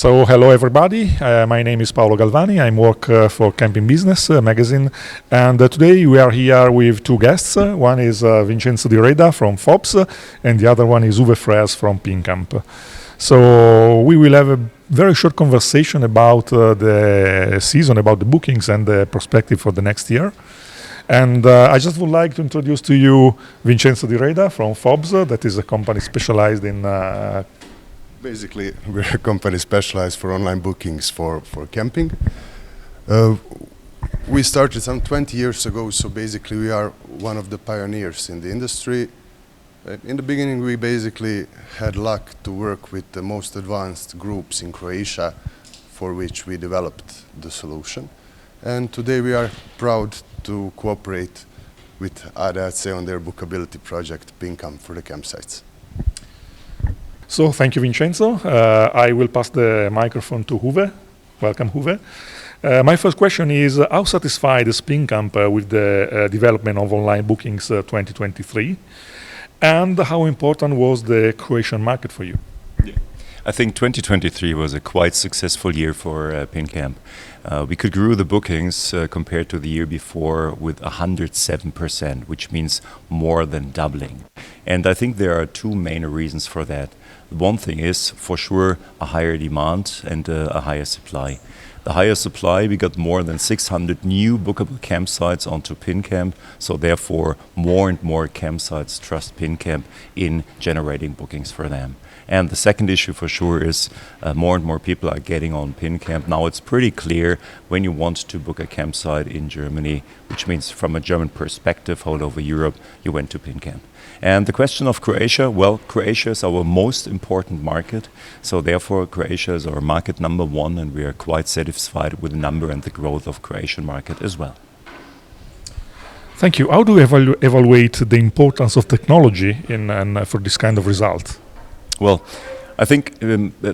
So hello everybody, my name is Paolo Galvani, I work for Camping Business magazine, and today we are here with two guests. One is Vincenzo di Reda from Phobs and the other one is Uwe Frers from PiNCAMP. So we will have a very short conversation about the season, about the bookings and the perspective for the next year. And I just would like to introduce to you Vincenzo di Reda from Phobs, that is a company specialized in Basically, we're a company specialized for online bookings for camping. We started some 20 years ago, so basically we are one of the pioneers in the industry. In the beginning, we basically had luck to work with the most advanced groups in Croatia, for which we developed the solution. And today we are proud to cooperate with ADAC on their bookability project, PiNCAMP, for the campsites. So thank you, Vincenzo. I will pass the microphone to Uwe. Welcome, Uwe. My first question is, how satisfied is PiNCAMP with the development of online bookings 2023? And how important was the Croatian market for you? Yeah. I think 2023 was a quite successful year for PiNCAMP. We could grow the bookings compared to the year before with 107%, which means more than doubling. And I think there are two main reasons for that. One thing is, for sure, a higher demand and a higher supply. The higher supply, we got more than 600 new bookable campsites onto PiNCAMP, so therefore more and more campsites trust PiNCAMP in generating bookings for them. And the second issue for sure is more and more people are getting on PiNCAMP. Now it's pretty clear when you want to book a campsite in Germany, which means from a German perspective all over Europe, you went to PiNCAMP. And the question of Croatia, well, Croatia is our most important market, so therefore Croatia is our market number one, and we are quite satisfied with the number and the growth of Croatian market as well. Thank you. How do you evaluate the importance of technology for this kind of result? Well, I think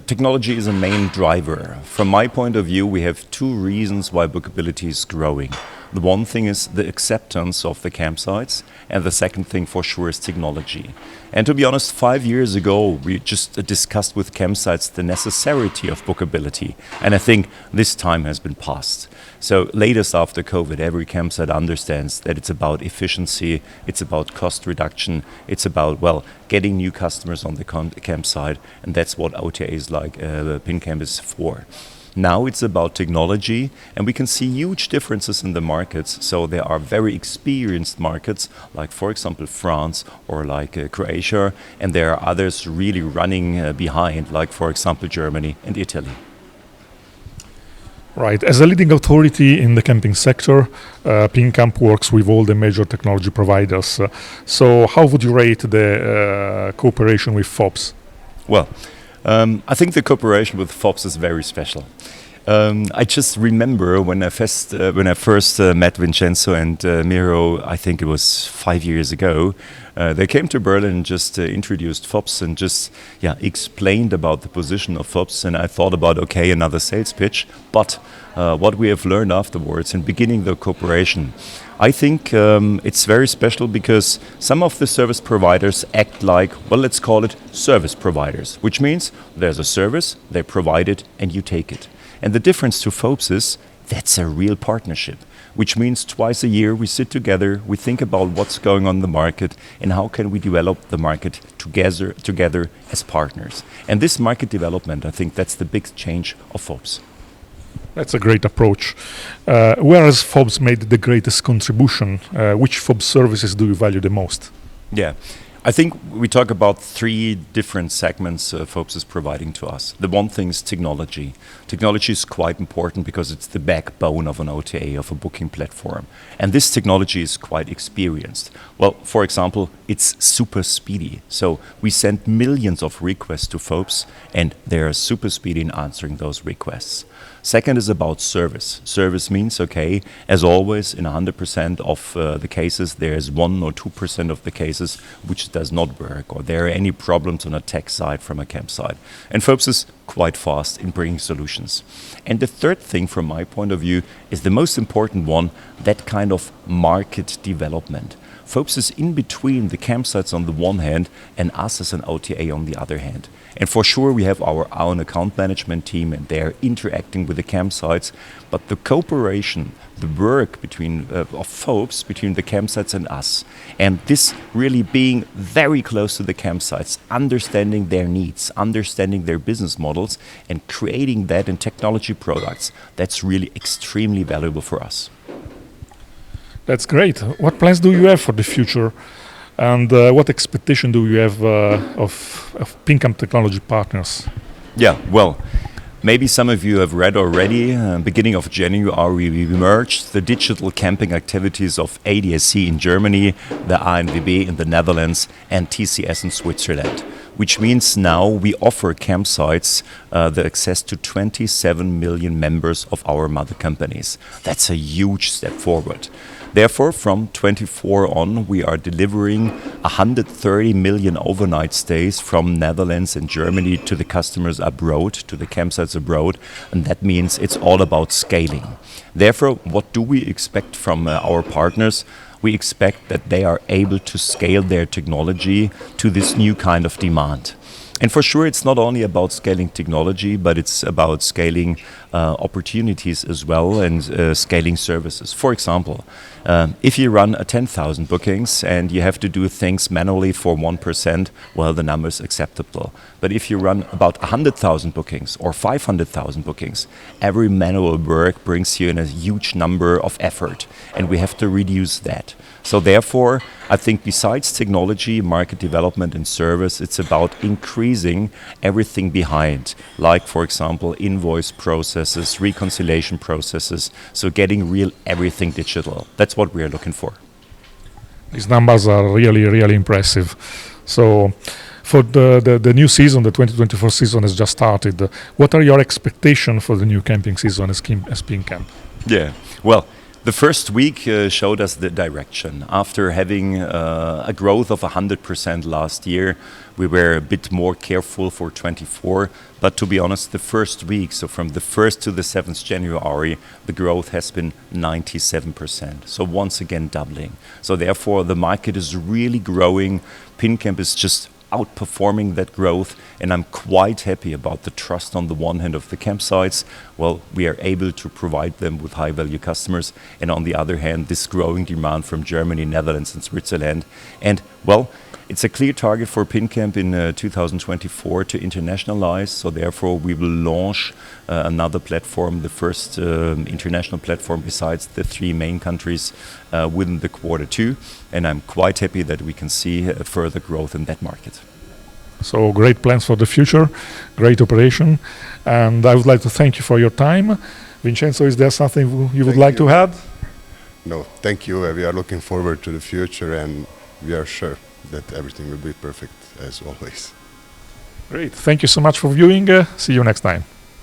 technology is a main driver. From my point of view, we have two reasons why bookability is growing. The one thing is the acceptance of the campsites, and the second thing for sure is technology. And to be honest, 5 years ago, we just discussed with campsites the necessity of bookability, and I think this time has been passed. So latest after COVID, every campsite understands that it's about efficiency, it's about cost reduction, it's about, well, getting new customers on the campsite, and that's what OTAs like PiNCAMP is for. Now it's about technology, and we can see huge differences in the markets. So there are very experienced markets, like for example France or like Croatia, and there are others really running behind, like for example Germany and Italy. Right. As a leading authority in the camping sector, PiNCAMP works with all the major technology providers. So how would you rate the cooperation with Phobs? Well, I think the cooperation with Phobs is very special. I just remember when I first met Vincenzo and Miro, I think it was 5 years ago. They came to Berlin and just introduced Phobs and just explained about the position of Phobs, and I thought about, okay, another sales pitch. But what we have learned afterwards in beginning the cooperation, I think it's very special because some of the service providers act like, well, let's call it service providers, which means there's a service, they provide it, and you take it. And the difference to Phobs is that's a real partnership, which means twice a year we sit together, we think about what's going on in the market and how can we develop the market together as partners. And this market development, I think that's the big change of Phobs. That's a great approach. Where has Phobs made the greatest contribution? Which Phobs services do you value the most? Yeah, I think we talk about three different segments Phobs is providing to us. The one thing is technology. Technology is quite important because it's the backbone of an OTA, of a booking platform. And this technology is quite experienced. Well, for example, it's super speedy. So we send millions of requests to Phobs and they are super speedy in answering those requests. Second is about service. Service means, okay, as always, in 100% of the cases, there is 1 or 2% of the cases which does not work, or there are any problems on a tech side from a campsite. And Phobs is quite fast in bringing solutions. And the third thing, from my point of view, is the most important one, that kind of market development. Phobs is in between the campsites on the one hand and us as an OTA on the other hand. And for sure we have our own account management team and they're interacting with the campsites, but the cooperation, the work between of Phobs, between the campsites and us, and this really being very close to the campsites, understanding their needs, understanding their business models and creating that in technology products, that's really extremely valuable for us. That's great. What plans do you have for the future? And what expectation do you have of PiNCAMP technology partners? Yeah, well, maybe some of you have read already, beginning of January, we merged the digital camping activities of ADAC in Germany, the ANWB in the Netherlands, and TCS in Switzerland, which means now we offer campsites the access to 27 million members of our mother companies. That's a huge step forward. Therefore, from 24 on, we are delivering 130 million overnight stays from Netherlands and Germany to the customers abroad, to the campsites abroad, and that means it's all about scaling. Therefore, what do we expect from our partners? We expect that they are able to scale their technology to this new kind of demand. And for sure, it's not only about scaling technology, but it's about scaling opportunities as well and scaling services. For example, if you run a 10,000 bookings and you have to do things manually for 1%, well, the number is acceptable. But if you run about 100,000 bookings or 500,000 bookings, every manual work brings you in a huge number of effort, and we have to reduce that. So therefore, I think besides technology, market development and service, it's about increasing everything behind, like, for example, invoice processes, reconciliation processes, so getting real everything digital. That's what we are looking for. These numbers are really, really impressive. So for the new season, the 2024 season has just started. What are your expectations for the new camping season as PiNCAMP? Yeah, well, the first week showed us the direction. After having a growth of 100% last year, we were a bit more careful for 24. But to be honest, the first week, so from the 1st to the 7th January, the growth has been 97%. So once again, doubling. So therefore, the market is really growing. PiNCAMP is just outperforming that growth, and I'm quite happy about the trust on the one hand of the campsites. Well, we are able to provide them with high value customers, and on the other hand, this growing demand from Germany, Netherlands and Switzerland. And well, it's a clear target for PiNCAMP in 2024 to internationalize, so therefore we will launch another platform, the first international platform besides the 3 main countries within the Q2, and I'm quite happy that we can see further growth in that market. So great plans for the future, great operation, and I would like to thank you for your time. Vincenzo, is there something you would like to add? No, thank you. We are looking forward to the future and we are sure that everything will be perfect as always. Great. Thank you so much for viewing. See you next time.